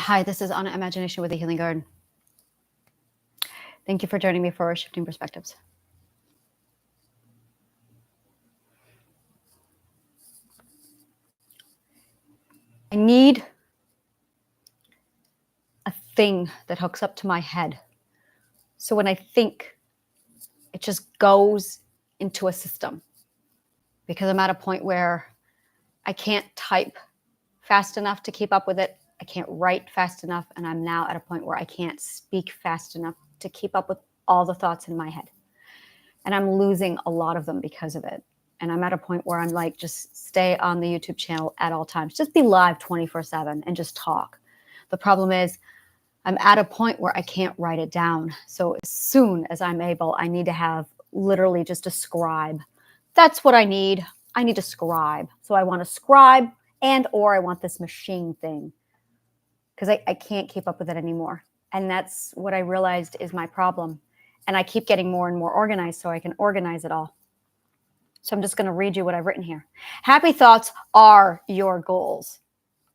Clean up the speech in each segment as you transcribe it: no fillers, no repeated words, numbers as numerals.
Hi, this is Anna Imagination with the Healing Garden. Thank you for joining me for Shifting Perspectives. I need a thing that hooks up to my head. So when I think, it just goes into a system. Because I'm at a point where I can't type fast enough to keep up with it. I can't write fast enough. And I'm now at a point where I can't speak fast enough to keep up with all the thoughts in my head. And I'm losing a lot of them because of it. And I'm at a point where I'm like, just stay on the YouTube channel at all times. Just be live 24/7 and just talk. The problem is I'm at a point where I can't write it down. So as soon as I'm able, I need to have literally just a scribe. That's what I need. I need a scribe. So I want a scribe or I want this machine thing because I can't keep up with it anymore. And that's what I realized is my problem. And I keep getting more and more organized so I can organize it all. So I'm just going to read you what I've written here. Happy thoughts are your goals.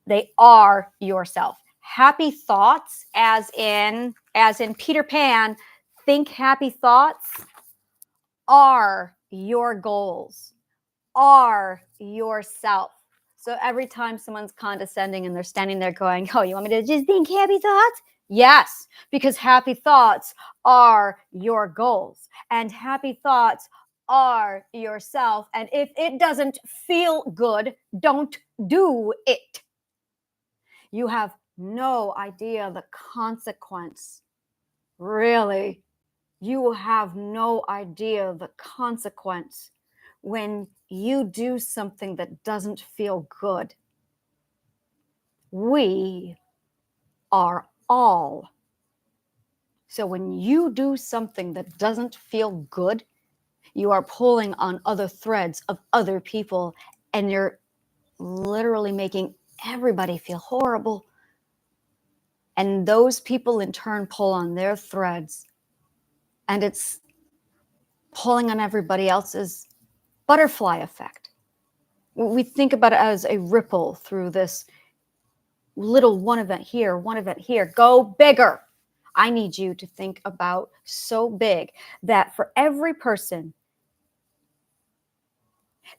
They are yourself. Happy thoughts, as in Peter Pan, think happy thoughts, are your goals, are yourself. So every time someone's condescending and they're standing there going, oh, you want me to just think happy thoughts? Yes, because happy thoughts are your goals and happy thoughts are yourself. And if it doesn't feel good, don't do it. You have no idea the consequence. Really, you have no idea the consequence when you do something that doesn't feel good. We are all. So when you do something that doesn't feel good, you are pulling on other threads of other people and you're literally making everybody feel horrible. And those people in turn pull on their threads and it's pulling on everybody else's butterfly effect. We think about it as a ripple through this little one event here, go bigger. I need you to think about so big that for every person,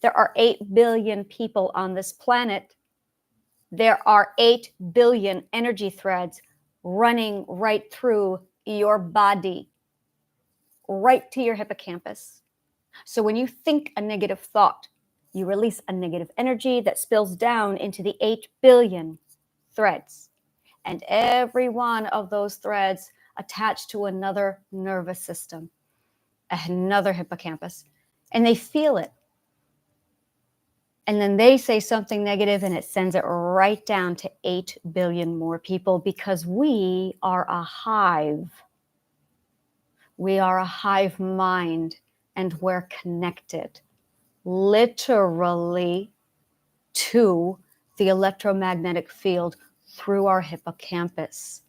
there are 8 billion people on this planet. There are 8 billion energy threads running right through your body, right to your hippocampus. So when you think a negative thought, you release a negative energy that spills down into the 8 billion threads. And every one of those threads attached to another nervous system, another hippocampus, and they feel it. And then they say something negative and it sends it right down to 8 billion more people because we are a hive. We are a hive mind and we're connected literally to the electromagnetic field through our hippocampus.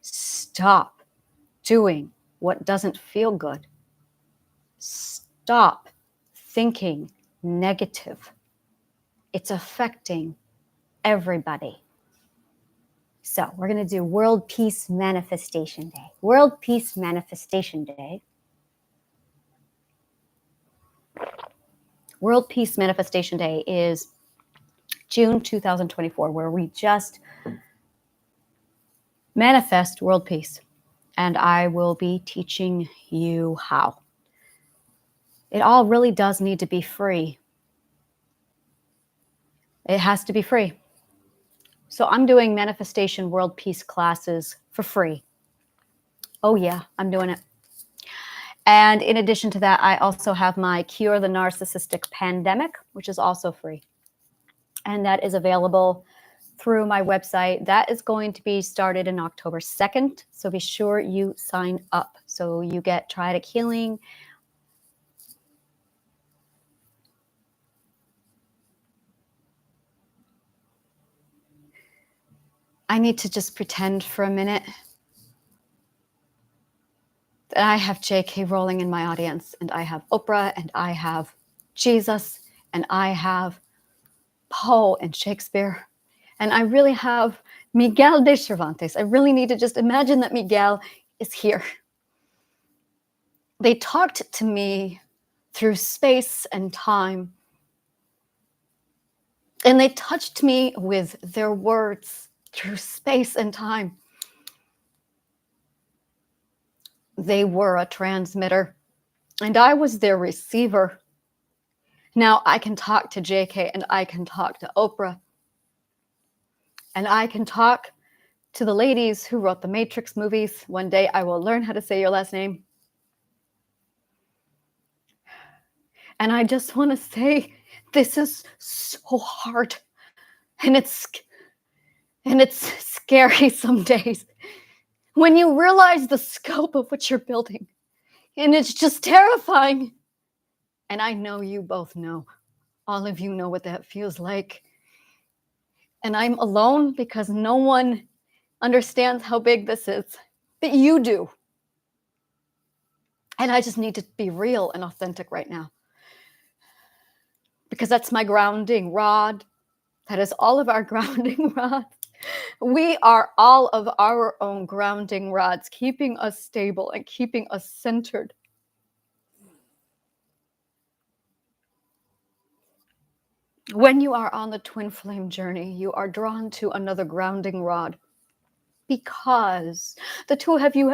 Stop doing what doesn't feel good. Stop thinking negative. It's affecting everybody. So we're going to do World Peace Manifestation Day. World Peace Manifestation Day. World Peace Manifestation Day is June 2024, where we just manifest world peace. And I will be teaching you how. It all really does need to be free. It has to be free. So I'm doing manifestation world peace classes for free. Oh yeah, I'm doing it. And in addition to that, I also have my Cure the Narcissistic Pandemic, which is also free. And that is available through my website. That is going to be started in October 2nd. So be sure you sign up. So you get Triadic Healing. I need to just pretend for a minute that I have JK Rowling in my audience, and I have Oprah, and I have Jesus, and I have Poe and Shakespeare, and I really have Miguel de Cervantes. I really need to just imagine that Miguel is here. They talked to me through space and time. And they touched me with their words through space and time. They were a transmitter, and I was their receiver. Now I can talk to JK, and I can talk to Oprah, and I can talk to the ladies who wrote the Matrix movies. One day I will learn how to say your last name. And I just want to say, this is so hard, and it's scary some days when you realize the scope of what you're building, and it's just terrifying. And I know you both know, all of you know what that feels like. And I'm alone because no one understands how big this is, but you do. And I just need to be real and authentic right now, because that's my grounding rod. That is all of our grounding rods. We are all of our own grounding rods, keeping us stable and keeping us centered. When you are on the twin flame journey, you are drawn to another grounding rod, because the two of you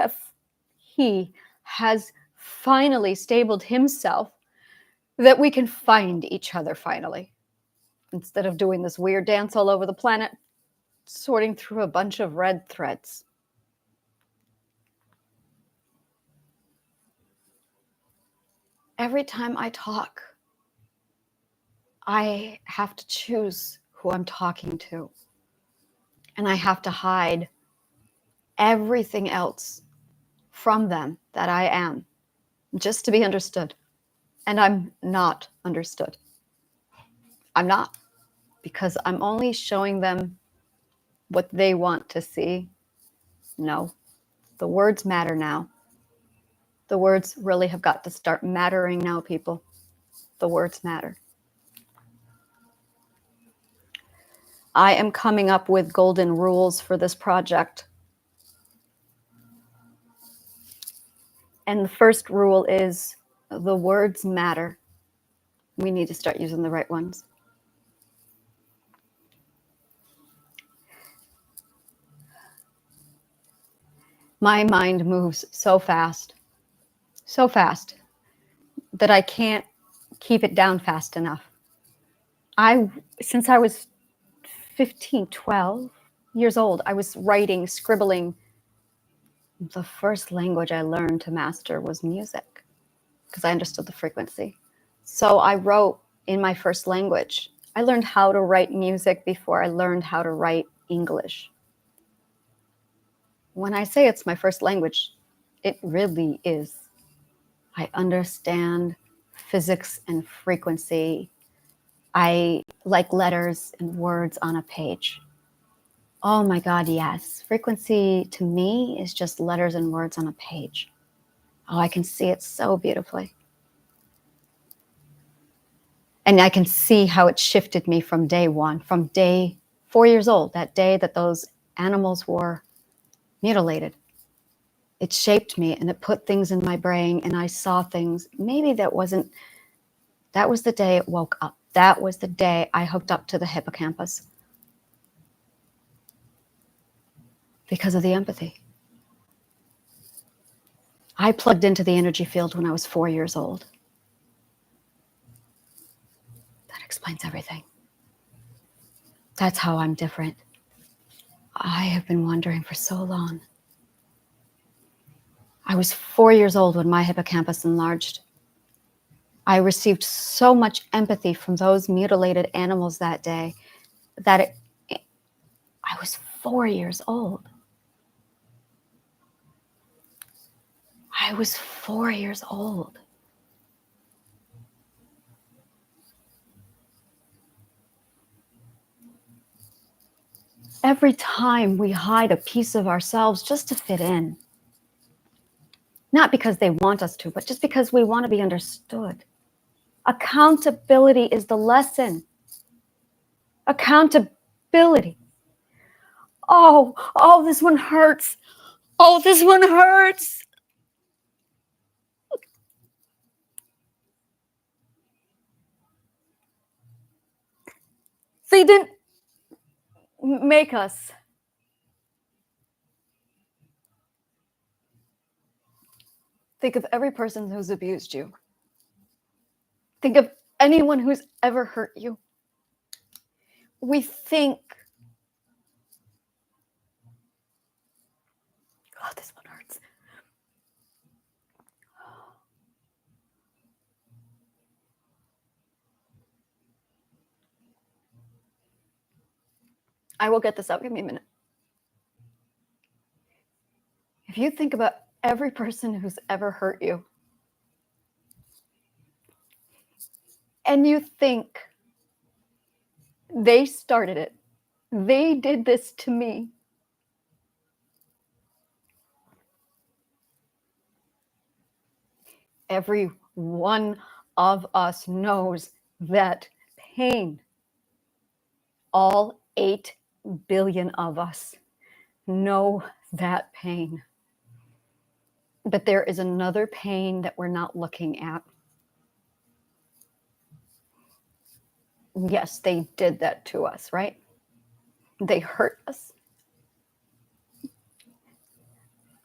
he has finally stabled himself, that we can find each other finally, instead of doing this weird dance all over the planet, sorting through a bunch of red threads. Every time I talk, I have to choose who I'm talking to, and I have to hide everything else from them that I am, just to be understood. And I'm not understood. I'm not, because I'm only showing them what they want to see. No, the words matter now. The words really have got to start mattering now, people. The words matter. I am coming up with golden rules for this project. And the first rule is, the words matter. We need to start using the right ones. My mind moves so fast that I can't keep it down fast enough. Since I was 15, 12 years old, I was writing, scribbling. The first language I learned to master was music, because I understood the frequency. So I wrote in my first language. I learned how to write music before I learned how to write English. When I say it's my first language, it really is. I understand physics and frequency. I like letters and words on a page. Oh my God, yes. Frequency to me is just letters and words on a page. Oh, I can see it so beautifully. And I can see how it shifted me from day one, from day 4 years old, that day that those animals were mutilated. It shaped me, and it put things in my brain, and I saw things. Maybe that was the day it woke up. That was the day I hooked up to the hippocampus, because of the empathy. I plugged into the energy field when I was 4 years old. That explains everything. That's how I'm different. I have been wondering for so long. I was 4 years old when my hippocampus enlarged. I received so much empathy from those mutilated animals that day that I was 4 years old. I was 4 years old. Every time we hide a piece of ourselves just to fit in, not because they want us to, but just because we want to be understood. Accountability is the lesson. Accountability. Oh, this one hurts. Oh, this one hurts. They didn't make us. Think of every person who's abused you. Think of anyone who's ever hurt you. We think, oh, this one hurts. I will get this out. Give me a minute. If you think about every person who's ever hurt you, and you think they started it, they did this to me, every one of us knows that pain. All 8 billion of us know that pain. But there is another pain that we're not looking at. Yes, they did that to us, right? They hurt us.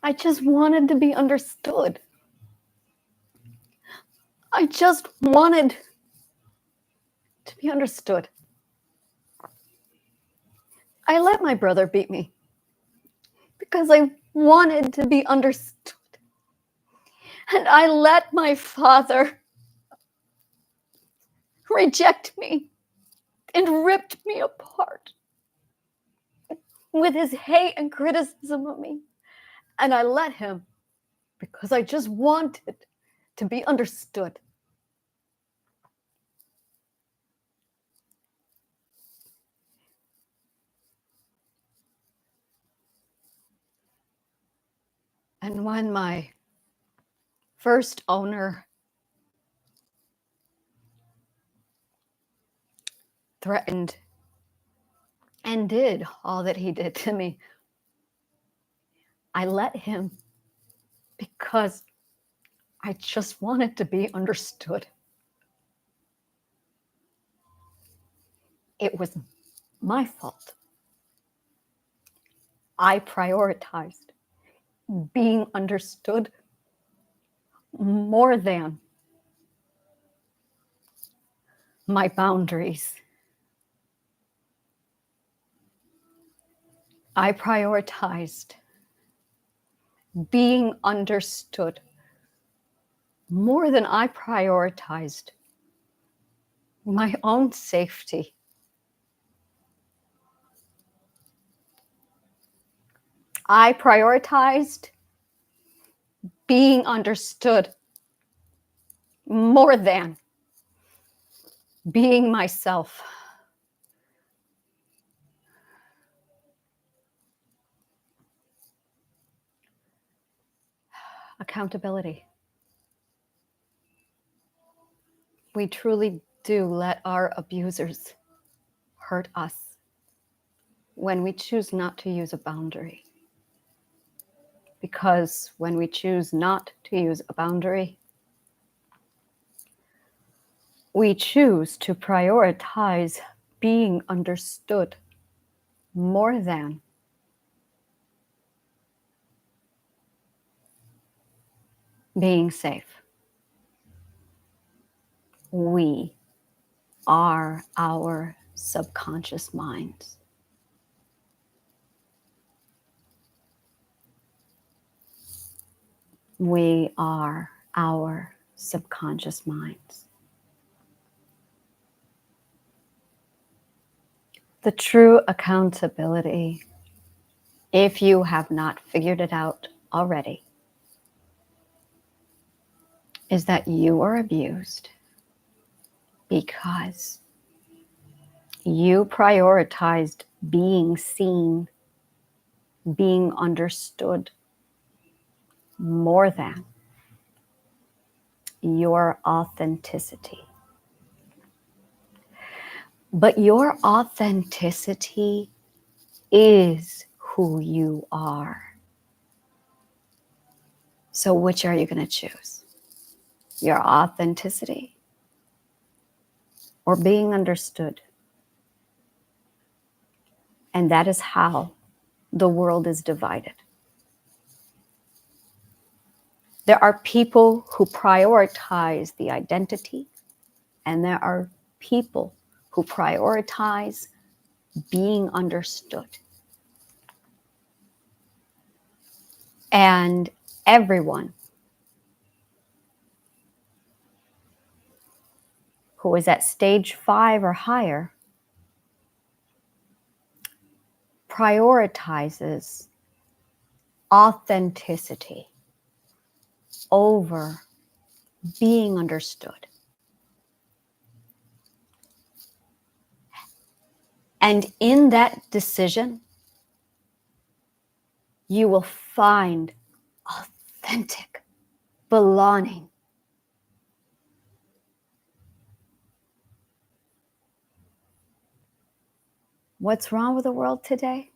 I just wanted to be understood. I just wanted to be understood. I let my brother beat me because I wanted to be understood. And I let my father reject me and ripped me apart with his hate and criticism of me. And I let him because I just wanted to be understood. And when my first owner threatened and did all that he did to me, I let him because I just wanted to be understood. It was my fault. I prioritized being understood more than my boundaries. I prioritized being understood more than I prioritized my own safety. I prioritized being understood more than being myself. Accountability. We truly do let our abusers hurt us when we choose not to use a boundary. Because when we choose not to use a boundary, we choose to prioritize being understood more than being safe. We are our subconscious minds. We are our subconscious minds. The true accountability, if you have not figured it out already, is that you are abused because you prioritized being seen, being understood more than your authenticity. But your authenticity is who you are. So which are you going to choose? Your authenticity or being understood? And that is how the world is divided. There are people who prioritize the identity, and there are people who prioritize being understood. And everyone who is at stage 5 or higher prioritizes authenticity over being understood. And in that decision, you will find authentic belonging. What's wrong with the world today?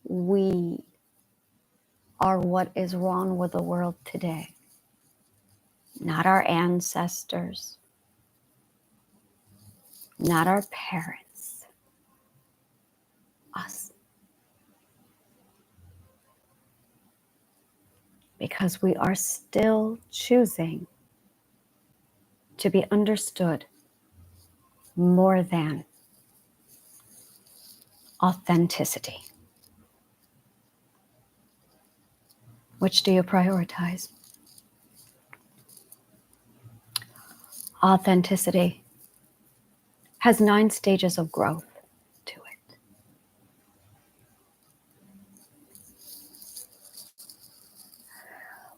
We are what is wrong with the world today. Not our ancestors, not our parents, us. Because we are still choosing to be understood more than authenticity. Which do you prioritize? Authenticity has 9 stages of growth to it.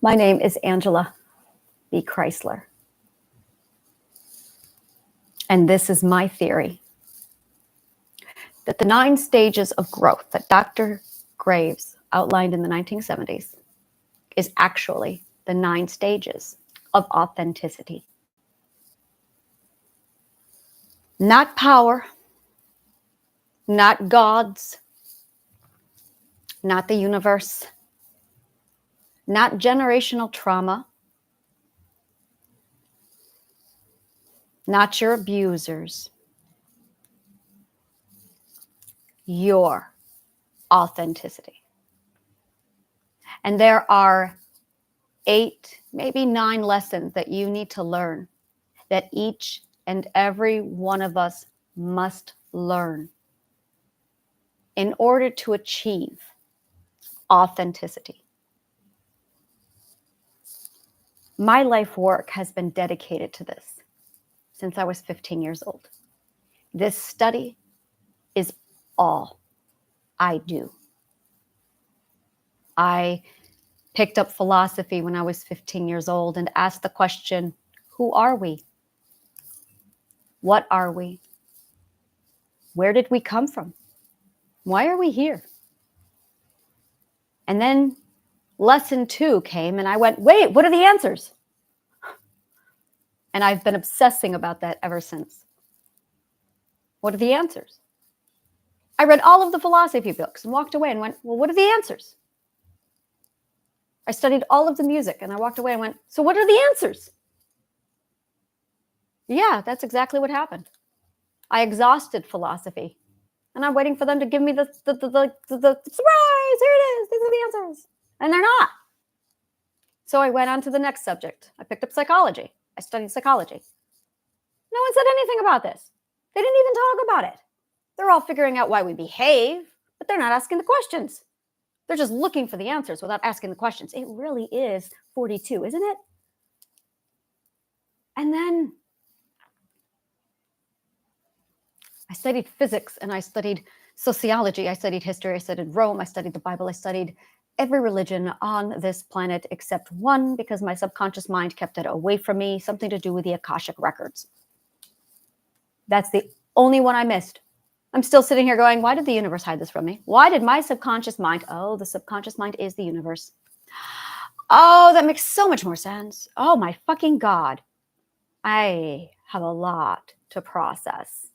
My name is Angela B. Chrysler. And this is my theory that the 9 stages of growth that Dr. Graves outlined in the 1970s is actually the 9 stages of authenticity. Not power, not gods, not the universe, not generational trauma, not your abusers, your authenticity. And there are 8, maybe 9 lessons that you need to learn, that each and every one of us must learn in order to achieve authenticity. My life work has been dedicated to this since I was 15 years old. This study is all I do. I picked up philosophy when I was 15 years old and asked the question, who are we? What are we? Where did we come from? Why are we here? And then lesson 2 came and I went, wait, what are the answers? And I've been obsessing about that ever since. What are the answers? I read all of the philosophy books and walked away and went, well, what are the answers? I studied all of the music and I walked away and went, so what are the answers? Yeah, that's exactly what happened. I exhausted philosophy and I'm waiting for them to give me the surprise. Here it is. These are the answers. And they're not. So I went on to the next subject. I picked up psychology. I studied psychology. No one said anything about this. They didn't even talk about it. They're all figuring out why we behave, but they're not asking the questions. They're just looking for the answers without asking the questions. It really is 42, isn't it? And then I studied physics and I studied sociology. I studied history. I studied Rome. I studied the Bible. I studied every religion on this planet except one because my subconscious mind kept it away from me, something to do with the Akashic records. That's the only one I missed. I'm still sitting here going, why did the universe hide this from me? Why did my subconscious mind, oh, the subconscious mind is the universe. Oh, that makes so much more sense. Oh my fucking God. I have a lot to process.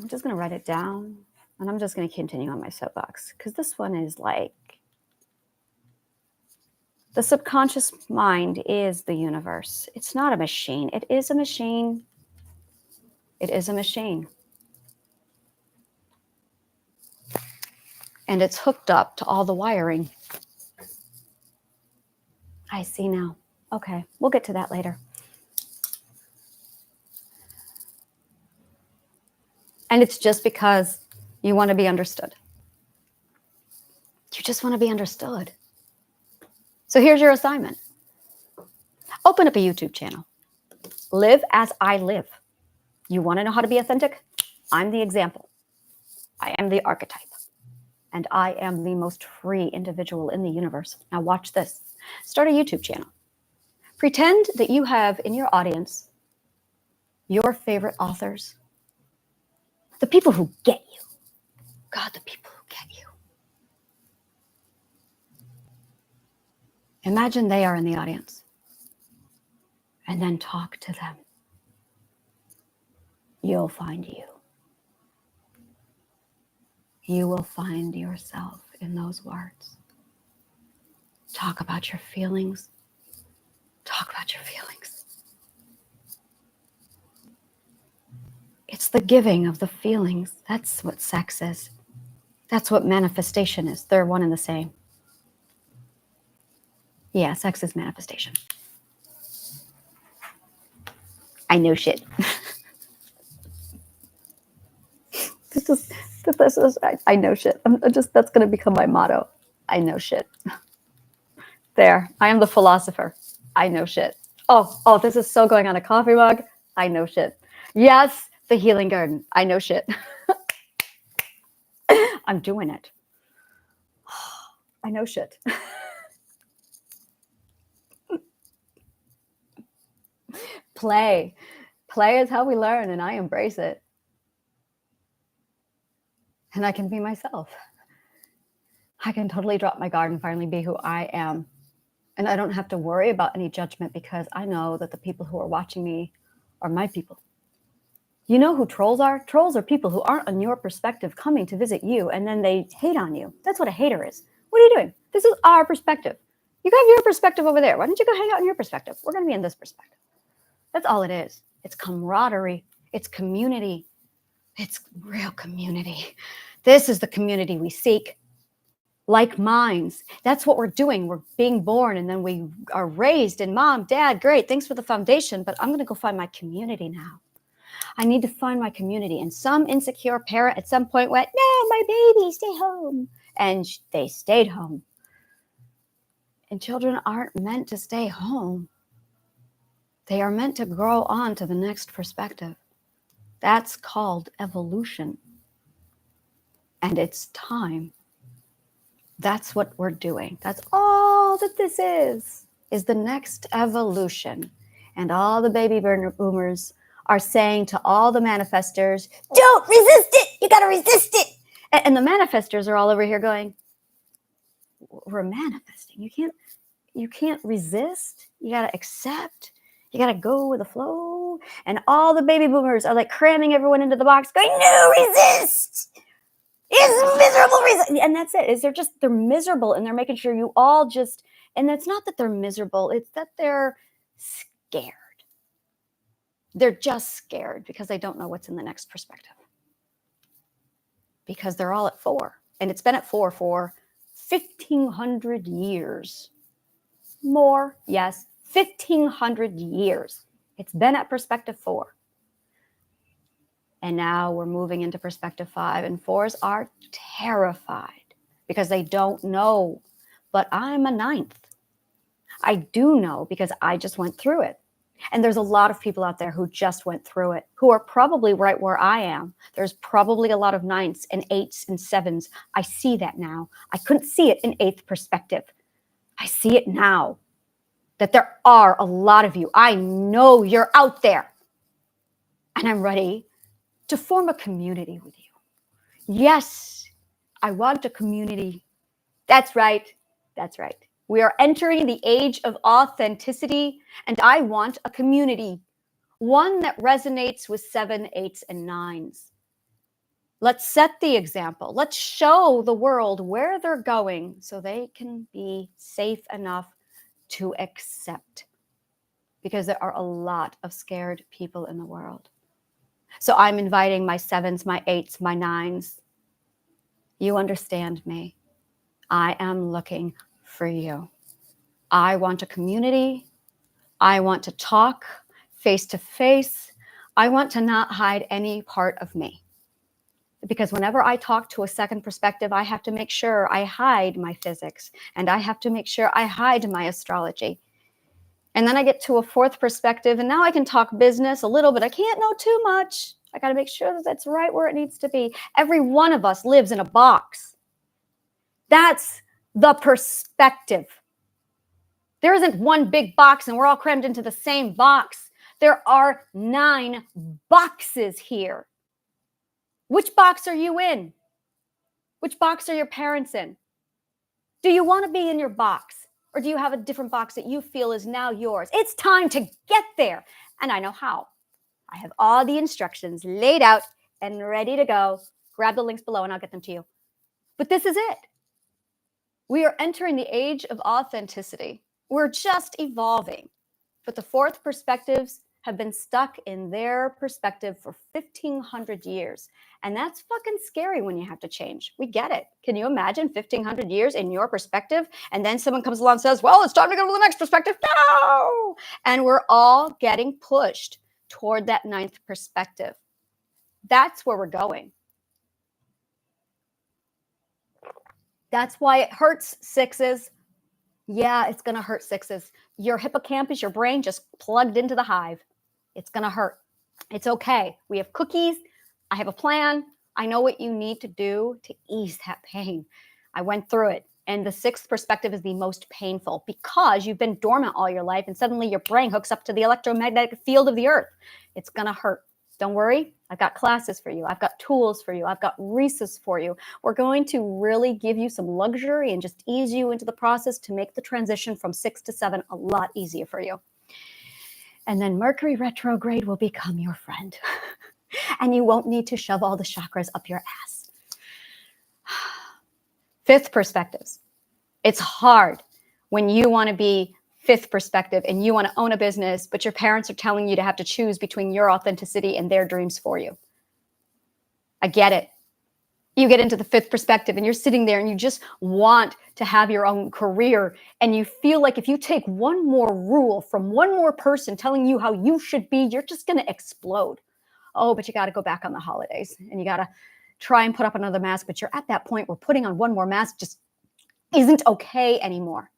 I'm just going to write it down, and I'm just going to continue on my soapbox, because this one is like, the subconscious mind is the universe. It's not a machine. It is a machine. It is a machine. And it's hooked up to all the wiring. I see now. Okay, we'll get to that later. And it's just because you want to be understood. You just want to be understood. So here's your assignment. Open up a YouTube channel. Live as I live. You want to know how to be authentic? I'm the example. I am the archetype. And I am the most free individual in the universe. Now watch this. Start a YouTube channel. Pretend that you have in your audience your favorite authors, the people who get you. God, the people who get you. Imagine they are in the audience. And then talk to them. You'll find you. You will find yourself in those words. Talk about your feelings. Talk about your feelings. It's the giving of the feelings. That's what sex is. That's what manifestation is. They're one and the same. Yeah, sex is manifestation. I know shit. I know shit. That's going to become my motto. I know shit. There, I am the philosopher. I know shit. Oh, this is so going on a coffee mug. I know shit. Yes, the healing garden. I know shit. I'm doing it. I know shit. Play is how we learn, and I embrace it. And I can be myself. I can totally drop my guard and finally be who I am. And I don't have to worry about any judgment, because I know that the people who are watching me are my people. You know who trolls are? Trolls are people who aren't on your perspective coming to visit you, and then they hate on you. That's what a hater is. What are you doing? This is our perspective. You have your perspective over there. Why don't you go hang out in your perspective? We're going to be in this perspective. That's all it is. It's camaraderie. It's community. It's real community. This is the community we seek. Like minds. That's what we're doing. We're being born, and then we are raised, and mom, dad, great, thanks for the foundation, but I'm going to go find my community now. I need to find my community. And some insecure parent at some point went, no, my baby, stay home. And they stayed home. And children aren't meant to stay home. They are meant to grow on to the next perspective. That's called evolution. And it's time. That's what we're doing. That's all that this is the next evolution. And all the baby boomers are saying to all the manifestors, don't resist it. You got to resist it. And the manifestors are all over here going, we're manifesting. You can't resist. You got to accept. You got to go with the flow. And all the baby boomers are like cramming everyone into the box going, no, resist. It's miserable. And that's it. They're miserable, and they're making sure you all just, and it's not that they're miserable. It's that they're scared. They're just scared because they don't know what's in the next perspective. Because they're all at 4. And it's been at 4 for 1,500 years. More, yes, 1,500 years. It's been at perspective 4. And now we're moving into perspective 5. And 4s are terrified because they don't know. But I'm a 9th. I do know because I just went through it. And there's a lot of people out there who just went through it, who are probably right where I am. There's probably a lot of 9s and 8s and 7s. I see that now. I couldn't see it in 8th perspective. I see it now, that there are a lot of you. I know you're out there. And I'm ready to form a community with you. Yes, I want a community. That's right. That's right. We are entering the age of authenticity, and I want a community, one that resonates with 7, 8s, and 9s. Let's set the example. Let's show the world where they're going so they can be safe enough to accept. Because there are a lot of scared people in the world. So I'm inviting my 7s, my 8s, my 9s. You understand me. I am looking for you. I want a community. I want to talk face to face. I want to not hide any part of me. Because whenever I talk to a second perspective, I have to make sure I hide my physics, and I have to make sure I hide my astrology. And then I get to a fourth perspective, and now I can talk business a little bit. I can't know too much. I got to make sure that that's right where it needs to be. Every one of us lives in a box. That's the perspective. There isn't one big box and we're all crammed into the same box. There are 9 boxes here. Which box are you in? Which box are your parents in? Do you want to be in your box? Or do you have a different box that you feel is now yours? It's time to get there. And I know how. I have all the instructions laid out and ready to go. Grab the links below and I'll get them to you. But this is it. We are entering the age of authenticity. We're just evolving. But the fourth perspectives have been stuck in their perspective for 1,500 years. And that's fucking scary when you have to change. We get it. Can you imagine 1,500 years in your perspective? And then someone comes along and says, well, it's time to go to the next perspective. No! And we're all getting pushed toward that 9th perspective. That's where we're going. That's why it hurts, 6s. Yeah, it's going to hurt, 6s. Your hippocampus, your brain just plugged into the hive. It's going to hurt. It's okay. We have cookies. I have a plan. I know what you need to do to ease that pain. I went through it. And the 6th perspective is the most painful because you've been dormant all your life and suddenly your brain hooks up to the electromagnetic field of the earth. It's going to hurt. Don't worry. I've got classes for you. I've got tools for you. I've got resources for you. We're going to really give you some luxury and just ease you into the process to make the transition from 6 to 7 a lot easier for you. And then Mercury retrograde will become your friend. And you won't need to shove all the chakras up your ass. 5th perspectives. It's hard when you want to be 5th perspective and you want to own a business, but your parents are telling you to have to choose between your authenticity and their dreams for you. I get it. You get into the 5th perspective and you're sitting there and you just want to have your own career. And you feel like if you take one more rule from one more person telling you how you should be, you're just going to explode. Oh, but you got to go back on the holidays and you got to try and put up another mask. But you're at that point where putting on one more mask just isn't okay anymore.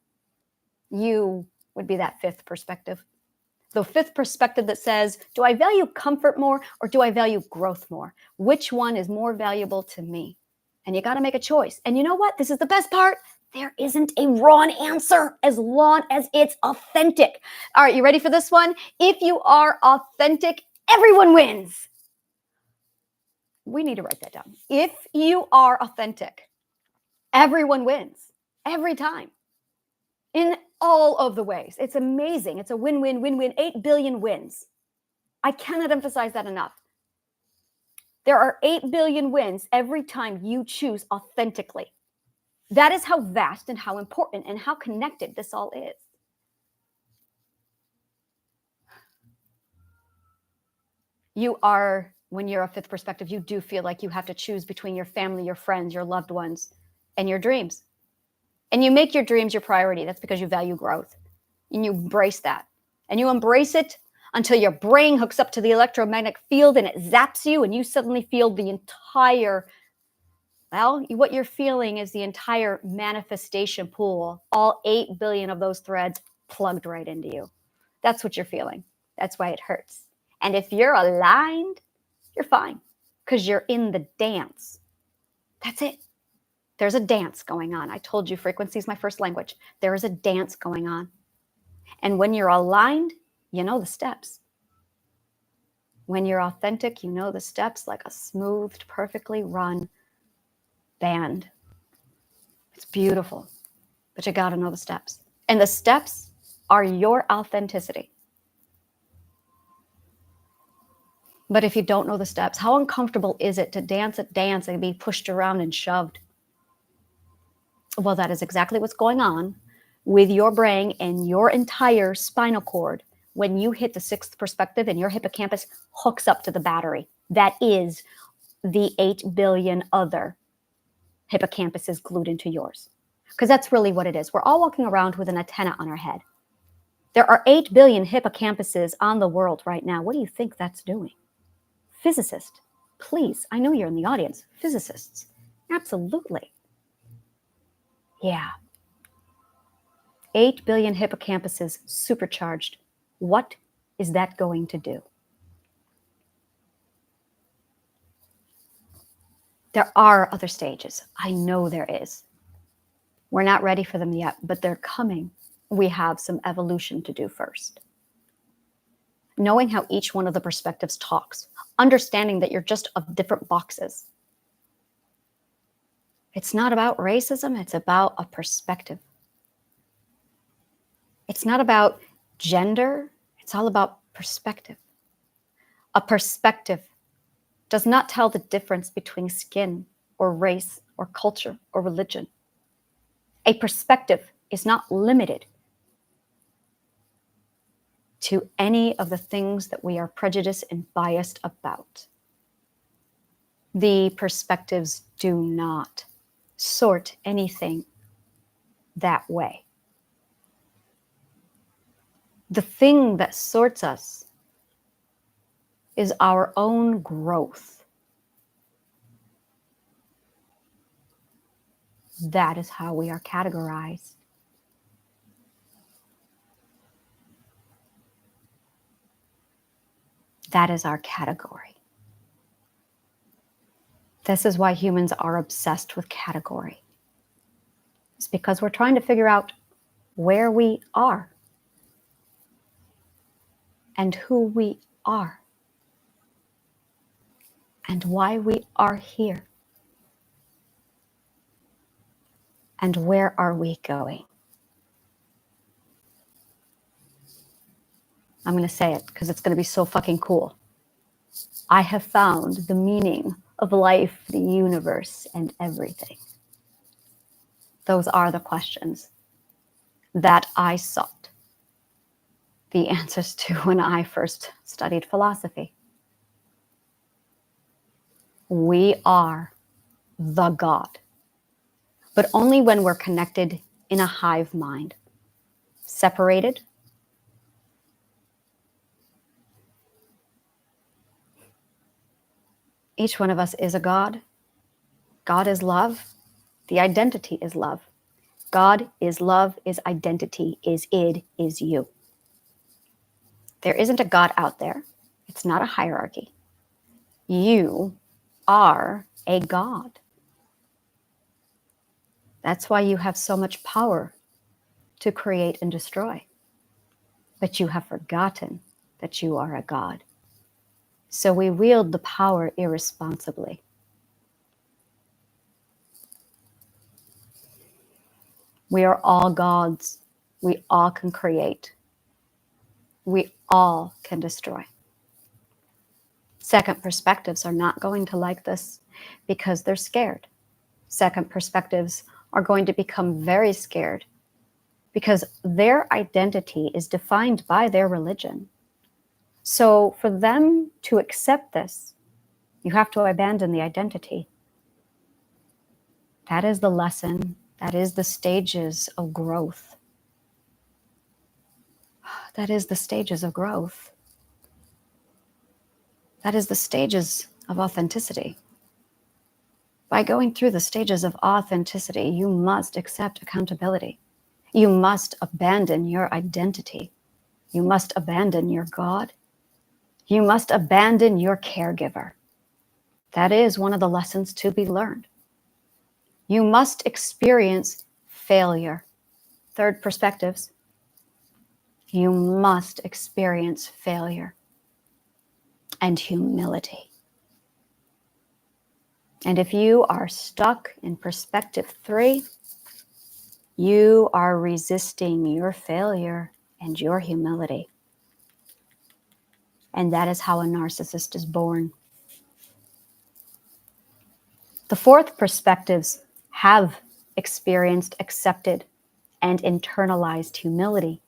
You would be that 5th perspective. The 5th perspective that says, do I value comfort more or do I value growth more? Which one is more valuable to me? And you got to make a choice. And you know what? This is the best part. There isn't a wrong answer as long as it's authentic. All right, you ready for this one? If you are authentic, everyone wins. We need to write that down. If you are authentic, everyone wins every time. In all of the ways. It's amazing. It's a win-win, win-win, 8 billion wins. I cannot emphasize that enough. There are 8 billion wins every time you choose authentically. That is how vast and how important and how connected this all is. You are, when you're a 5th perspective, you do feel like you have to choose between your family, your friends, your loved ones, and your dreams. And you make your dreams your priority. That's because you value growth. And you embrace that. And you embrace it until your brain hooks up to the electromagnetic field and it zaps you and you suddenly feel the entire, well, what you're feeling is the entire manifestation pool. All 8 billion of those threads plugged right into you. That's what you're feeling. That's why it hurts. And if you're aligned, you're fine because you're in the dance. That's it. There's a dance going on. I told you frequency is my first language. There is a dance going on. And when you're aligned, you know the steps. When you're authentic, you know the steps like a smoothed, perfectly run band. It's beautiful, but you got to know the steps. And the steps are your authenticity. But if you don't know the steps, how uncomfortable is it to dance and be pushed around and shoved? Well, that is exactly what's going on with your brain and your entire spinal cord when you hit the sixth perspective and your hippocampus hooks up to the battery. That is the 8 billion other hippocampuses glued into yours. Because that's really what it is. We're all walking around with an antenna on our head. There are 8 billion hippocampuses on the world right now. What do you think that's doing? Physicist, please. I know you're in the audience. Physicists. Absolutely. Yeah. 8 billion hippocampuses supercharged. What is that going to do? There are other stages. I know there is. We're not ready for them yet, but they're coming. We have some evolution to do first. Knowing how each one of the perspectives talks, understanding that you're just of different boxes. It's not about racism, it's about a perspective. It's not about gender, it's all about perspective. A perspective does not tell the difference between skin or race or culture or religion. A perspective is not limited to any of the things that we are prejudiced and biased about. The perspectives do not sort anything that way. The thing that sorts us is our own growth. That is how we are categorized. That is our category. This is why humans are obsessed with category. It's because we're trying to figure out where we are and who we are and why we are here and where are we going. I'm going to say it because it's going to be so fucking cool. I have found the meaning of life, the universe, and everything. Those are the questions that I sought the answers to when I first studied philosophy. We are the God, but only when we're connected in a hive mind. Separated, each one of us is a God. God is love. The identity is love. God is love, is identity, is id, is you. There isn't a God out there. It's not a hierarchy. You are a God. That's why you have so much power to create and destroy. But you have forgotten that you are a God. So we wield the power irresponsibly. We are all gods. We all can create. We all can destroy. Second perspectives are not going to like this because they're scared. Second perspectives are going to become very scared because their identity is defined by their religion. So for them to accept this, you have to abandon the identity. That is the lesson. That is the stages of growth. That is the stages of growth. That is the stages of authenticity. By going through the stages of authenticity, you must accept accountability. You must abandon your identity. You must abandon your God. You must abandon your caregiver. That is one of the lessons to be learned. You must experience failure. Third perspectives. You must experience failure and humility. And if you are stuck in perspective 3, you are resisting your failure and your humility. And that is how a narcissist is born. The fourth perspectives have experienced, accepted, and internalized humility.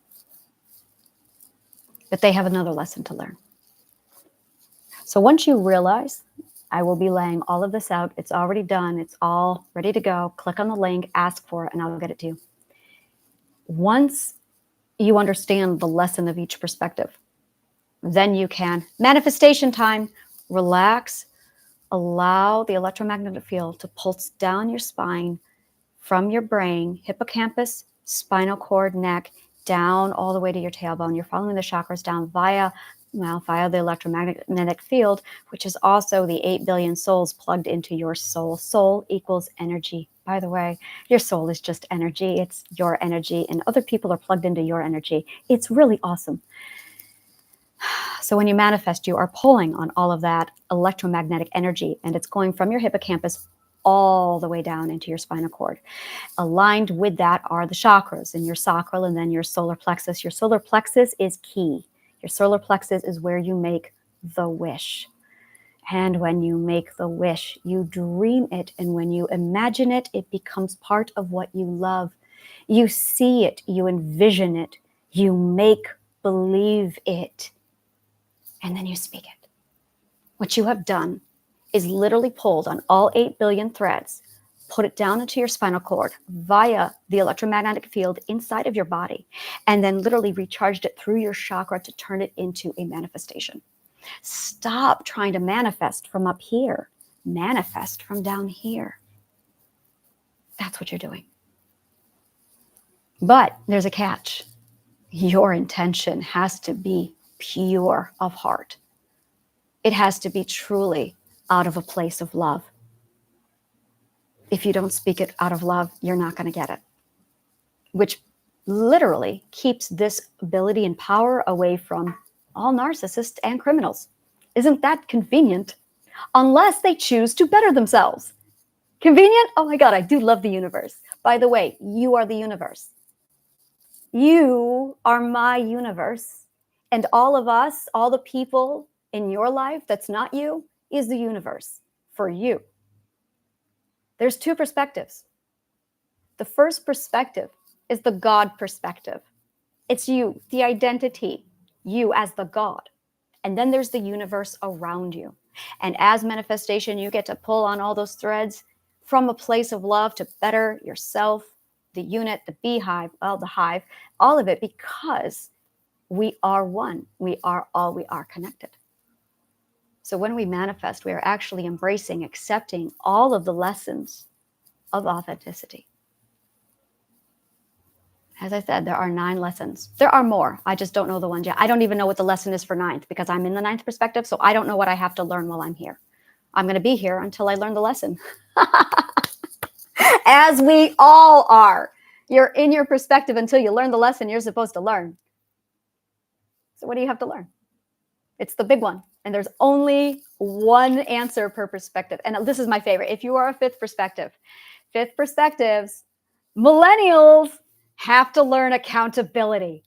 But they have another lesson to learn. So once you realize, I will be laying all of this out, it's already done, it's all ready to go, click on the link, ask for it, and I'll get it to you. Once you understand the lesson of each perspective, then you can, manifestation time, relax, allow the electromagnetic field to pulse down your spine from your brain, hippocampus, spinal cord, neck, down all the way to your tailbone. You're following the chakras down via the electromagnetic field, which is also the 8 billion souls plugged into your soul. Soul equals energy. By the way, your soul is just energy. It's your energy, and other people are plugged into your energy. It's really awesome. So when you manifest, you are pulling on all of that electromagnetic energy, and it's going from your hippocampus all the way down into your spinal cord. Aligned with that are the chakras in your sacral and then your solar plexus. Your solar plexus is key. Your solar plexus is where you make the wish. And when you make the wish, you dream it. And when you imagine it, it becomes part of what you love. You see it, you envision it, you make believe it, and then you speak it. What you have done is literally pulled on all 8 billion threads, put it down into your spinal cord via the electromagnetic field inside of your body, and then literally recharged it through your chakra to turn it into a manifestation. Stop trying to manifest from up here. Manifest from down here. That's what you're doing. But there's a catch. Your intention has to be pure of heart. It has to be truly out of a place of love. If you don't speak it out of love, you're not going to get it. Which literally keeps this ability and power away from all narcissists and criminals. Isn't that convenient? Unless they choose to better themselves. Convenient? Oh my God, I do love the universe. By the way, you are the universe. You are my universe. And all of us, all the people in your life that's not you, is the universe for you. There's two perspectives. The first perspective is the God perspective. It's you, the identity, you as the God. And then there's the universe around you. And as manifestation, you get to pull on all those threads from a place of love to better yourself, the unit, the beehive, well, the hive, all of it, because we are one. We are all, we are connected. So when we manifest, we are actually embracing, accepting all of the lessons of authenticity. As I said, there are 9 lessons. There are more. I just don't know the ones yet. I don't even know what the lesson is for 9th because I'm in the 9th perspective. So I don't know what I have to learn while I'm here. I'm going to be here until I learn the lesson. As we all are. You're in your perspective until you learn the lesson you're supposed to learn. So what do you have to learn? It's the big one. And there's only one answer per perspective. And this is my favorite. If you are a 5th perspective, 5th perspectives, millennials have to learn accountability.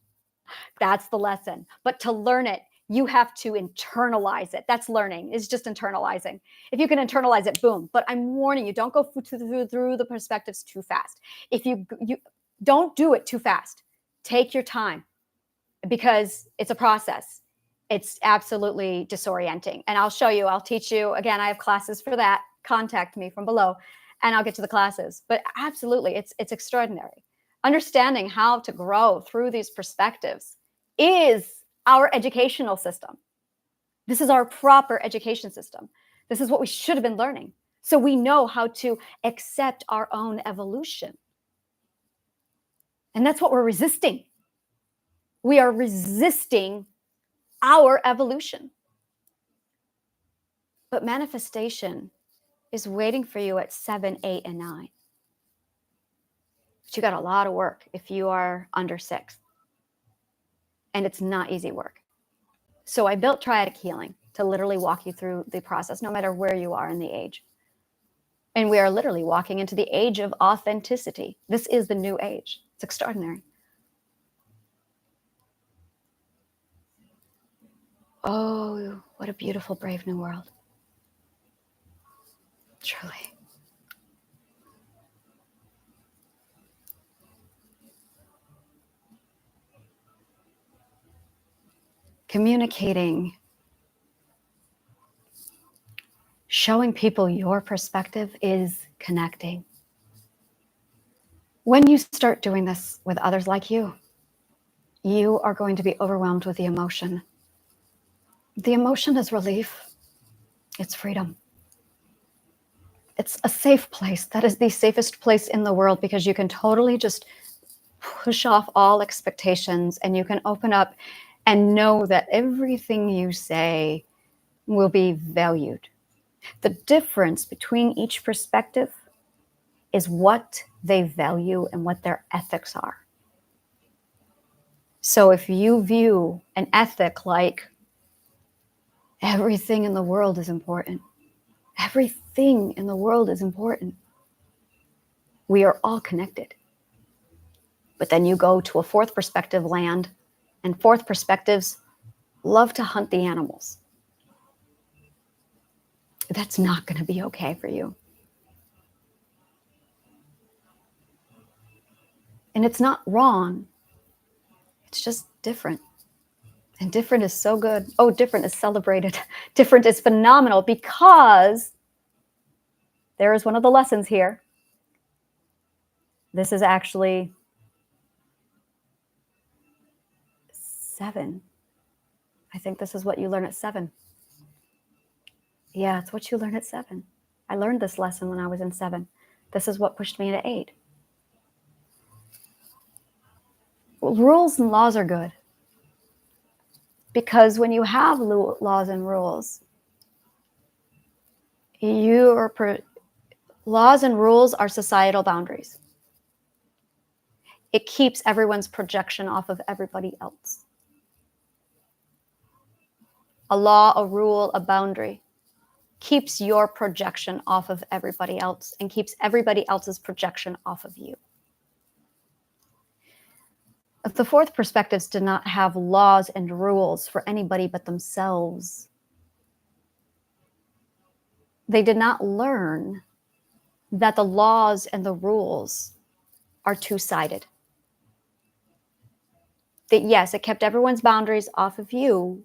That's the lesson. But to learn it, you have to internalize it. That's learning. It's just internalizing. If you can internalize it, boom. But I'm warning you, don't go through the perspectives too fast. If you don't do it too fast. Take your time because it's a process. It's absolutely disorienting. And I'll show you, I'll teach you. Again, I have classes for that. Contact me from below and I'll get to the classes. But absolutely, it's extraordinary. Understanding how to grow through these perspectives is our educational system. This is our proper education system. This is what we should have been learning. So we know how to accept our own evolution. And that's what we're resisting. We are resisting our evolution. But manifestation is waiting for you at 7, 8, and 9. But you got a lot of work if you are under 6. And it's not easy work. So I built Triadic Healing to literally walk you through the process, no matter where you are in the age. And we are literally walking into the age of authenticity. This is the new age. It's extraordinary. Oh, what a beautiful, brave new world. Truly. Communicating, showing people your perspective is connecting. When you start doing this with others like you are going to be overwhelmed with the emotion. The emotion is relief. It's freedom. It's a safe place. That is the safest place in the world because you can totally just push off all expectations and you can open up and know that everything you say will be valued. The difference between each perspective is what they value and what their ethics are. So if you view an ethic like everything in the world is important, everything in the world is important, we are all connected. But then you go to a fourth perspective land, and fourth perspectives love to hunt the animals. That's not going to be okay for you. And it's not wrong. It's just different. And different is so good. Oh, different is celebrated. Different is phenomenal because there is one of the lessons here. This is actually 7. I think this is what you learn at 7. Yeah, it's what you learn at 7. I learned this lesson when I was in 7. This is what pushed me to 8. Rules and laws are good. Because when you have laws and rules, laws and rules are societal boundaries. It keeps everyone's projection off of everybody else. A law, a rule, a boundary keeps your projection off of everybody else and keeps everybody else's projection off of you. If the fourth perspectives did not have laws and rules for anybody but themselves, they did not learn that the laws and the rules are two-sided. That yes, it kept everyone's boundaries off of you,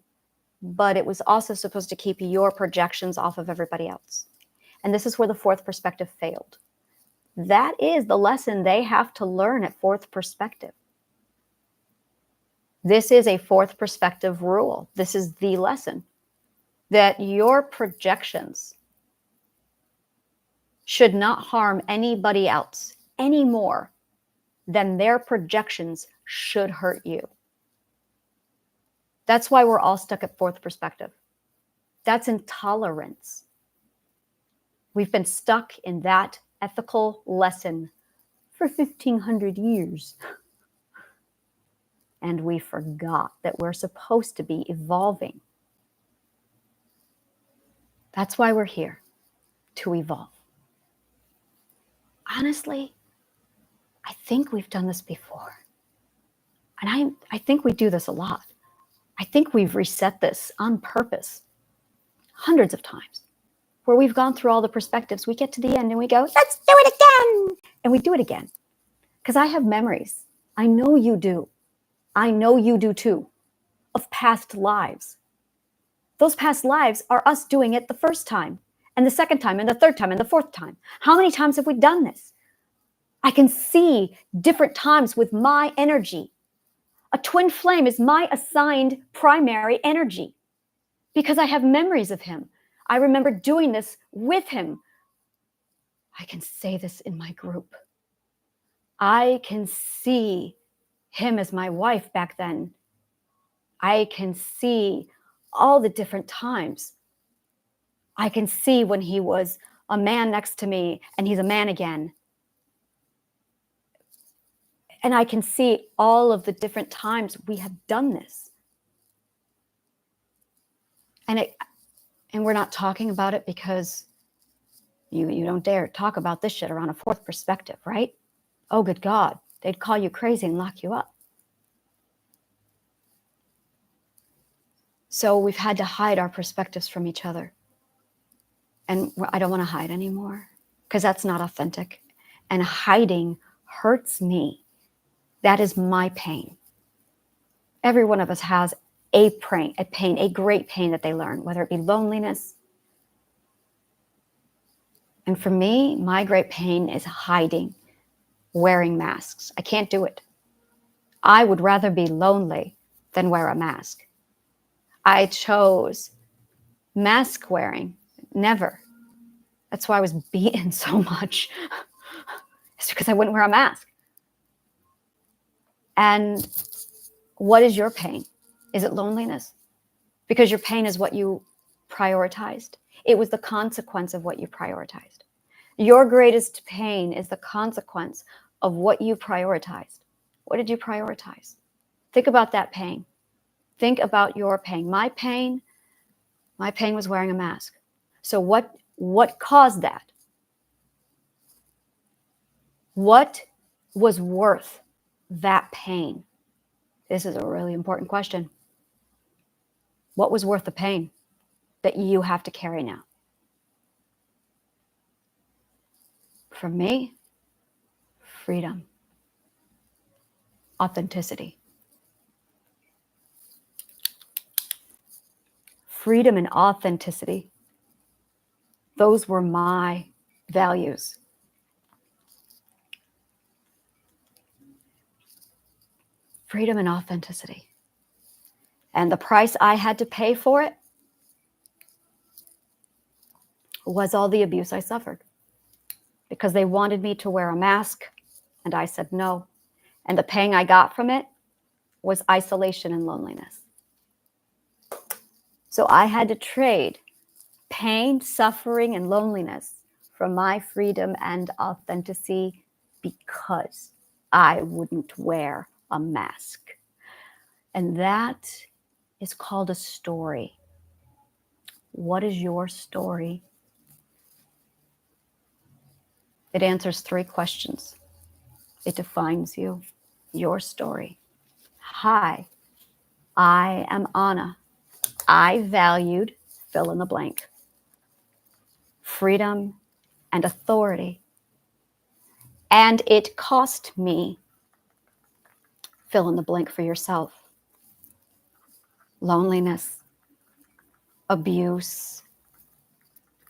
but it was also supposed to keep your projections off of everybody else. And this is where the fourth perspective failed. That is the lesson they have to learn at fourth perspective. This is a fourth perspective rule. This is the lesson that your projections should not harm anybody else any more than their projections should hurt you. That's why we're all stuck at fourth perspective. That's intolerance. We've been stuck in that ethical lesson for 1,500 years. And we forgot that we're supposed to be evolving. That's why we're here, to evolve. Honestly, I think we've done this before. And I think we do this a lot. I think we've reset this on purpose hundreds of times, where we've gone through all the perspectives. We get to the end and we go, let's do it again. And we do it again. Because I have memories. I know you do. I know you do too, of past lives. Those past lives are us doing it the first time, and the second time, and the third time, and the fourth time. How many times have we done this? I can see different times with my energy. A twin flame is my assigned primary energy because I have memories of him. I remember doing this with him. I can say this in my group. I can see him as my wife back then. I can see all the different times. I can see when he was a man next to me and he's a man again. And I can see all of the different times we have done this. And we're not talking about it because you don't dare talk about this shit around a fourth perspective, right? Oh, good God, they'd call you crazy and lock you up. So we've had to hide our perspectives from each other. And I don't want to hide anymore because that's not authentic. And hiding hurts me. That is my pain. Every one of us has a pain, a great pain that they learn, whether it be loneliness. And for me, my great pain is hiding, wearing masks. I can't do it. I would rather be lonely than wear a mask. I chose mask wearing, never. That's why I was beaten so much. It's because I wouldn't wear a mask. And what is your pain? Is it loneliness? Because your pain is what you prioritized. It was the consequence of what you prioritized. Your greatest pain is the consequence of what you prioritized. What did you prioritize? Think about that pain. Think about your pain. My pain was wearing a mask. So what caused that? What was worth that pain? This is a really important question. What was worth the pain that you have to carry now? For me, freedom, authenticity. Freedom and authenticity. Those were my values. Freedom and authenticity. And the price I had to pay for it was all the abuse I suffered. Because they wanted me to wear a mask, and I said no. And the pain I got from it was isolation and loneliness. So I had to trade pain, suffering, and loneliness for my freedom and authenticity because I wouldn't wear a mask. And that is called a story. What is your story? It answers 3 questions. It defines you, your story. Hi, I am Anna. I valued fill in the blank. Freedom and authority. And it cost me fill in the blank for yourself. Loneliness, abuse,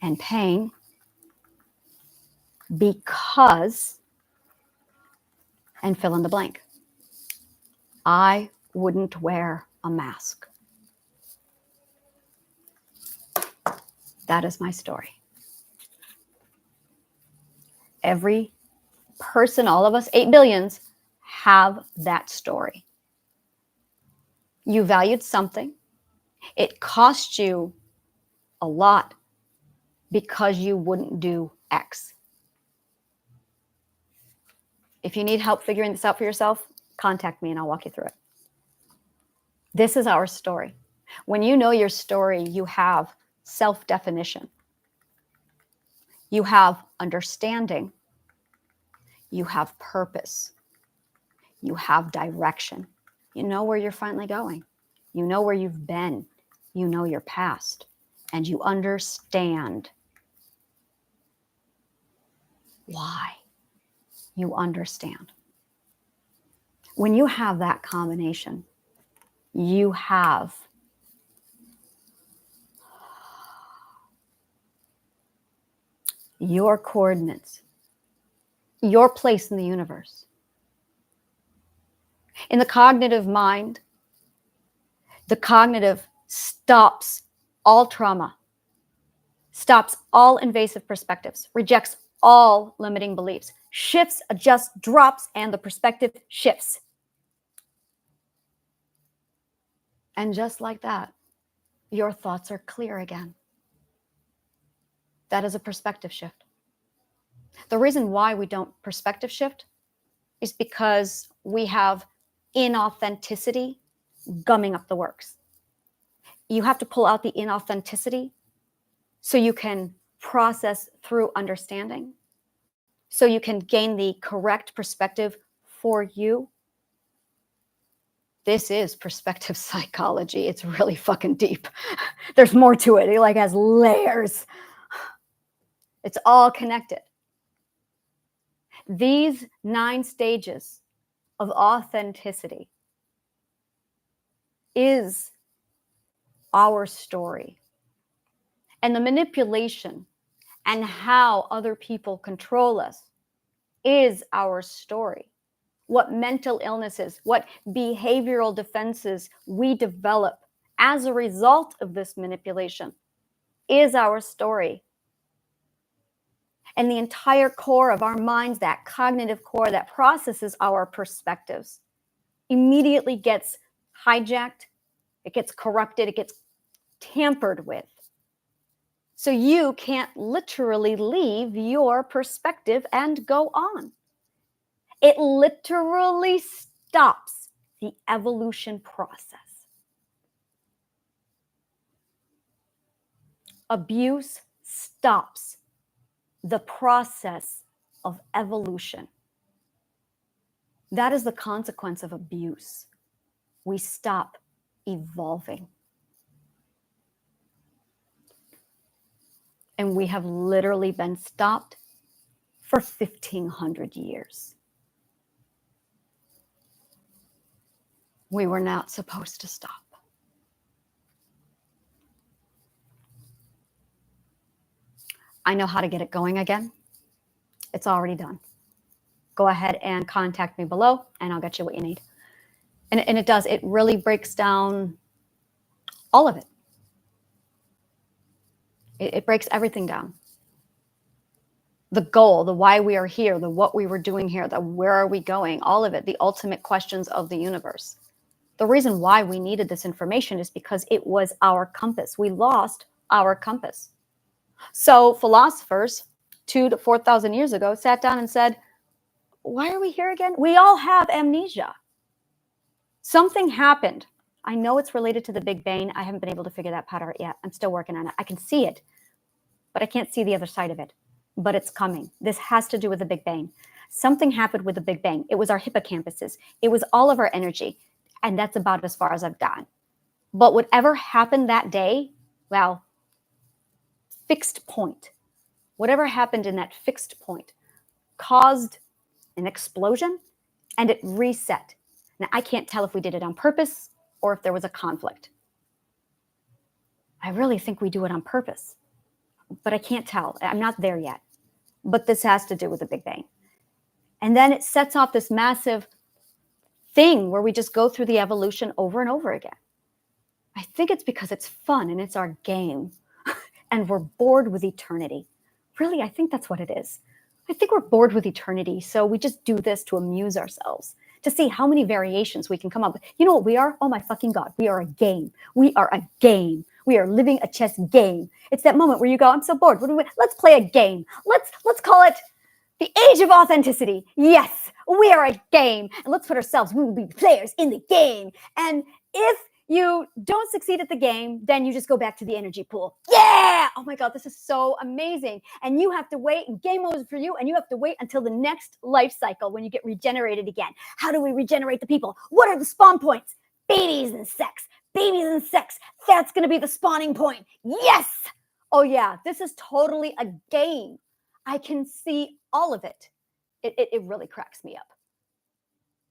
and pain because, and fill in the blank, I wouldn't wear a mask. That is my story. Every person, all of us, 8 billions, have that story. You valued something. It cost you a lot because you wouldn't do X. If you need help figuring this out for yourself, contact me and I'll walk you through it. This is our story. When you know your story, you have self-definition. You have understanding. You have purpose. You have direction. You know where you're finally going. You know where you've been. You know your past. And you understand why. You understand. When you have that combination, you have your coordinates, your place in the universe. In the cognitive mind, the cognitive stops all trauma, stops all invasive perspectives, rejects all limiting beliefs, shifts, adjusts, drops, and the perspective shifts. And just like that, your thoughts are clear again. That is a perspective shift. The reason why we don't perspective shift is because we have inauthenticity gumming up the works. You have to pull out the inauthenticity so you can process through understanding, so you can gain the correct perspective for you. This is perspective psychology. It's really fucking deep. There's more to it. It like has layers. It's all connected. These 9 stages of authenticity is our story. And the manipulation and how other people control us is our story. What mental illnesses, what behavioral defenses we develop as a result of this manipulation is our story. And the entire core of our minds, that cognitive core that processes our perspectives, immediately gets hijacked, it gets corrupted, it gets tampered with. So you can't literally leave your perspective and go on. It literally stops the evolution process. Abuse stops the process of evolution. That is the consequence of abuse. We stop evolving. And we have literally been stopped for 1,500 years. We were not supposed to stop. I know how to get it going again. It's already done. Go ahead and contact me below and I'll get you what you need. And it does. It really breaks down all of it. It breaks everything down. The goal, the why we are here, the what we were doing here, the where are we going, all of it, the ultimate questions of the universe. The reason why we needed this information is because it was our compass. We lost our compass. So philosophers 2,000 to 4,000 years ago sat down and said, why are we here again? We all have amnesia. Something happened. I know it's related to the Big Bang. I haven't been able to figure that part out yet. I'm still working on it. I can see it, but I can't see the other side of it. But it's coming. This has to do with the Big Bang. Something happened with the Big Bang. It was our hippocampuses. It was all of our energy. And that's about as far as I've gotten. But whatever happened that day, well, fixed point. Whatever happened in that fixed point caused an explosion and it reset. Now, I can't tell if we did it on purpose or if there was a conflict. I really think we do it on purpose, but I can't tell. I'm not there yet. But this has to do with the Big Bang. And then it sets off this massive thing where we just go through the evolution over and over again. I think it's because it's fun and it's our game and we're bored with eternity. Really, I think that's what it is. I think we're bored with eternity. So we just do this to amuse ourselves, to see how many variations we can come up with. You know what we are? Oh my fucking God. We are a game. We are a game. We are living a chess game. It's that moment where you go, I'm so bored. Let's play a game. Let's call it the age of authenticity. Yes, we are a game. And let's put ourselves, we will be players in the game. And if you don't succeed at the game, then you just go back to the energy pool. Yeah! Oh my God, this is so amazing. And you have to wait, and game over for you, and you have to wait until the next life cycle when you get regenerated again. How do we regenerate the people? What are the spawn points? Babies and sex. Babies and sex. That's going to be the spawning point. Yes! Oh yeah, this is totally a game. I can see all of it. It really cracks me up.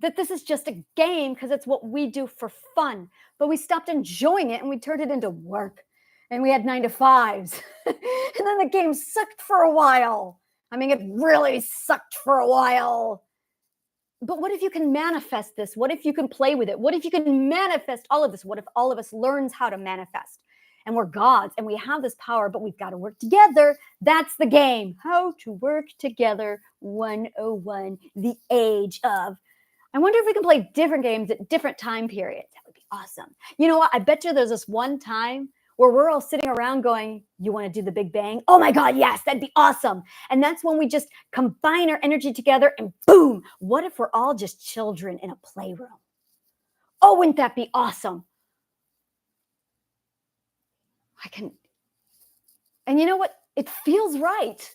That this is just a game because it's what we do for fun. But we stopped enjoying it and we turned it into work. And we had 9 to 5s. And then the game sucked for a while. I mean, it really sucked for a while. But what if you can manifest this? What if you can play with it? What if you can manifest all of this? What if all of us learns how to manifest? And we're gods and we have this power, but we've got to work together. That's the game. How to work together 101, the age of. I wonder if we can play different games at different time periods. That would be awesome. You know what? I bet you there's this one time where we're all sitting around going, you want to do the Big Bang? Oh my God, yes, that'd be awesome. And that's when we just combine our energy together and boom, what if we're all just children in a playroom? Oh, wouldn't that be awesome? And you know what? It feels right.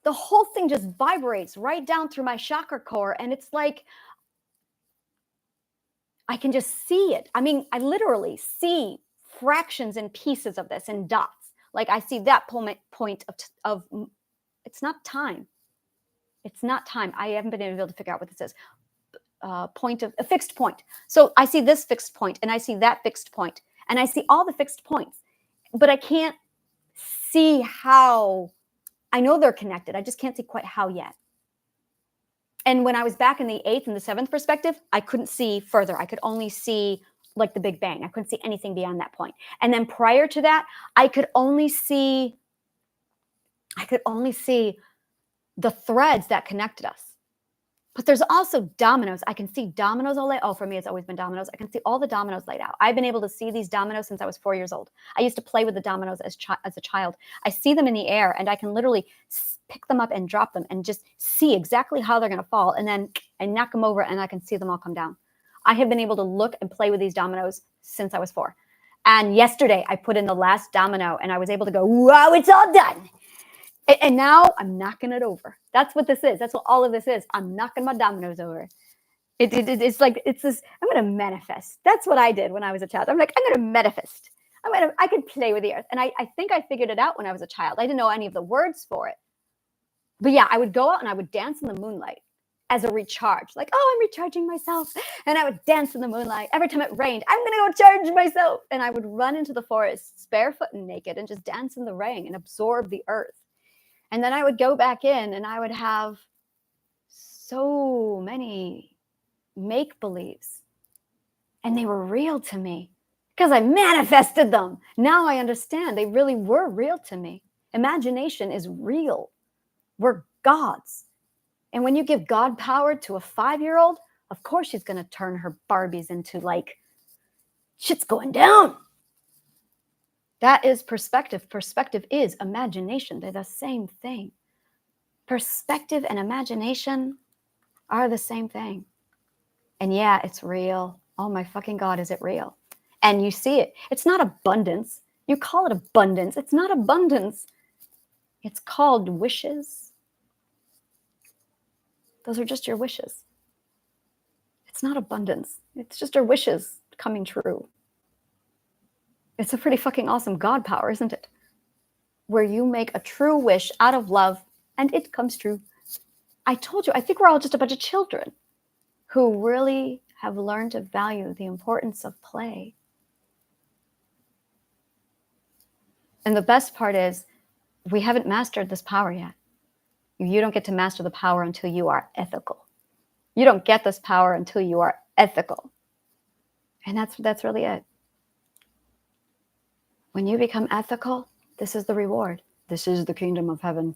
The whole thing just vibrates right down through my chakra core. And it's like, I can just see it. I mean, I literally see fractions and pieces of this in dots. Like I see that point of it's not time. It's not time. I haven't been able to figure out what this is. Point of a fixed point. So I see this fixed point and I see that fixed point and I see all the fixed points, but I can't see how. I know they're connected. I just can't see quite how yet. And when I was back in the 8th and the 7th perspective, I couldn't see further. I could only see like the Big Bang. I couldn't see anything beyond that point. And then prior to that, I could only see the threads that connected us. But there's also dominoes. I can see dominoes all laid. Oh, for me, it's always been dominoes. I can see all the dominoes laid out. I've been able to see these dominoes since I was 4 years old. I used to play with the dominoes as a child. I see them in the air, and I can literally pick them up and drop them and just see exactly how they're going to fall. And then I knock them over, and I can see them all come down. I have been able to look and play with these dominoes since I was 4. And yesterday, I put in the last domino, and I was able to go, wow, it's all done. And now I'm knocking it over. That's what this is. That's what all of this is. I'm knocking my dominoes over. It's like, it's this, I'm going to manifest. That's what I did when I was a child. I'm like, I'm going to manifest. I could play with the earth. And I think I figured it out when I was a child. I didn't know any of the words for it. But yeah, I would go out and I would dance in the moonlight as a recharge. Like, oh, I'm recharging myself. And I would dance in the moonlight. Every time it rained, I'm going to go charge myself. And I would run into the forest barefoot and naked and just dance in the rain and absorb the earth. And then I would go back in and I would have so many make-believes. And they were real to me because I manifested them. Now I understand they really were real to me. Imagination is real. We're gods. And when you give God power to a 5-year-old, of course she's going to turn her Barbies into like, shit's going down. That is perspective. Perspective is imagination. They're the same thing. Perspective and imagination are the same thing. And yeah, it's real. Oh my fucking God, is it real? And you see it. It's not abundance. You call it abundance. It's not abundance. It's called wishes. Those are just your wishes. It's not abundance. It's just your wishes coming true. It's a pretty fucking awesome God power, isn't it? Where you make a true wish out of love and it comes true. I told you, I think we're all just a bunch of children who really have learned to value the importance of play. And the best part is we haven't mastered this power yet. You don't get to master the power until you are ethical. You don't get this power until you are ethical. And that's really it. When you become ethical, this is the reward. This is the kingdom of heaven.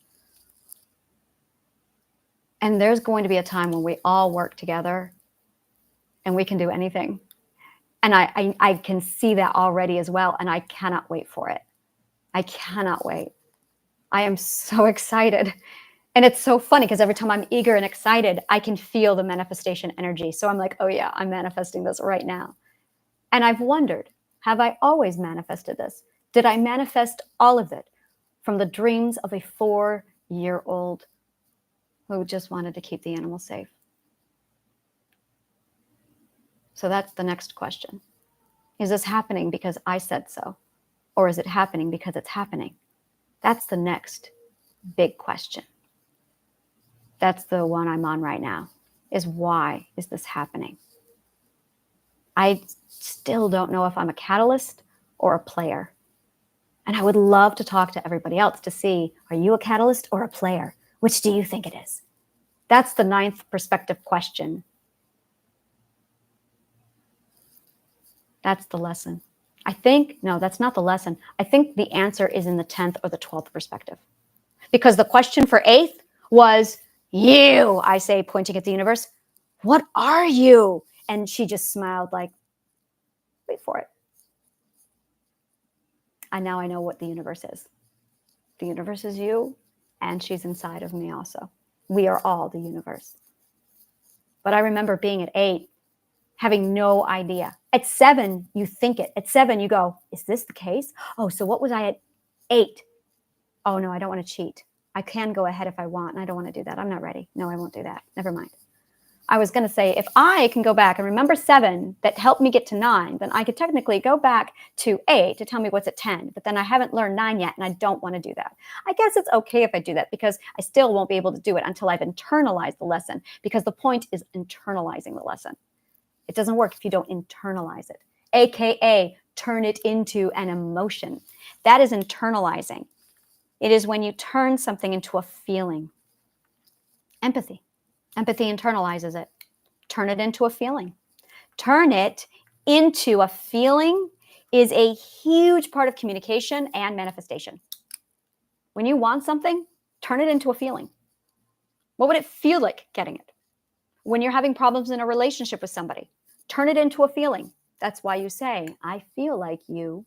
And there's going to be a time when we all work together and we can do anything. And I can see that already as well. And I cannot wait for it. I cannot wait. I am so excited. And it's so funny because every time I'm eager and excited, I can feel the manifestation energy. So I'm like, oh yeah, I'm manifesting this right now. And I've wondered, have I always manifested this? Did I manifest all of it from the dreams of a 4-year-old who just wanted to keep the animals safe? So that's the next question. Is this happening because I said so? Or is it happening because it's happening? That's the next big question. That's the one I'm on right now, is why is this happening? I still don't know if I'm a catalyst or a player. And I would love to talk to everybody else to see, are you a catalyst or a player? Which do you think it is? That's the 9th perspective question. That's the lesson. I think, no, that's not the lesson. I think the answer is in the 10th or the 12th perspective. Because the question for 8th was, you, I say, pointing at the universe, what are you? And she just smiled like, wait for it. And now I know what the universe is. The universe is you, and she's inside of me also. We are all the universe. But I remember being at 8, having no idea. At 7, you think it. At 7, you go, is this the case? Oh, so what was I at 8? Oh, no, I don't want to cheat. I can go ahead if I want, and I don't want to do that. I'm not ready. No, I won't do that. Never mind. I was going to say, if I can go back and remember 7 that helped me get to 9, then I could technically go back to 8 to tell me what's at 10. But then I haven't learned 9 yet, and I don't want to do that. I guess it's okay if I do that, because I still won't be able to do it until I've internalized the lesson, because the point is internalizing the lesson. It doesn't work if you don't internalize it, AKA turn it into an emotion. That is internalizing. It is when you turn something into a feeling. Empathy. Empathy internalizes it. Turn it into a feeling. Turn it into a feeling is a huge part of communication and manifestation. When you want something, turn it into a feeling. What would it feel like getting it? When you're having problems in a relationship with somebody, turn it into a feeling. That's why you say, I feel like you,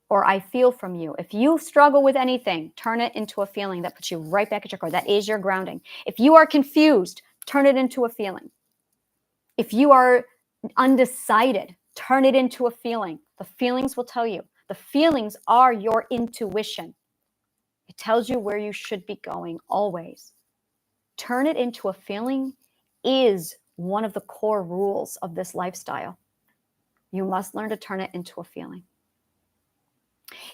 or I feel from you. If you struggle with anything, turn it into a feeling that puts you right back at your core. That is your grounding. If you are confused, turn it into a feeling. If you are undecided, turn it into a feeling. The feelings will tell you. The feelings are your intuition. It tells you where you should be going always. Turn it into a feeling is one of the core rules of this lifestyle. You must learn to turn it into a feeling.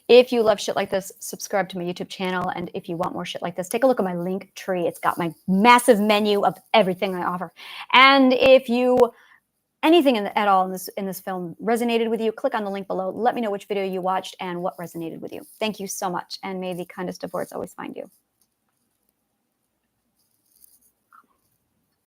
If you love shit like this, subscribe to my YouTube channel. And if you want more shit like this, take a look at my link tree. It's got my massive menu of everything I offer. And if anything at all in this film resonated with you, click on the link below. Let me know which video you watched and what resonated with you. Thank you so much. And may the kindest of words always find you.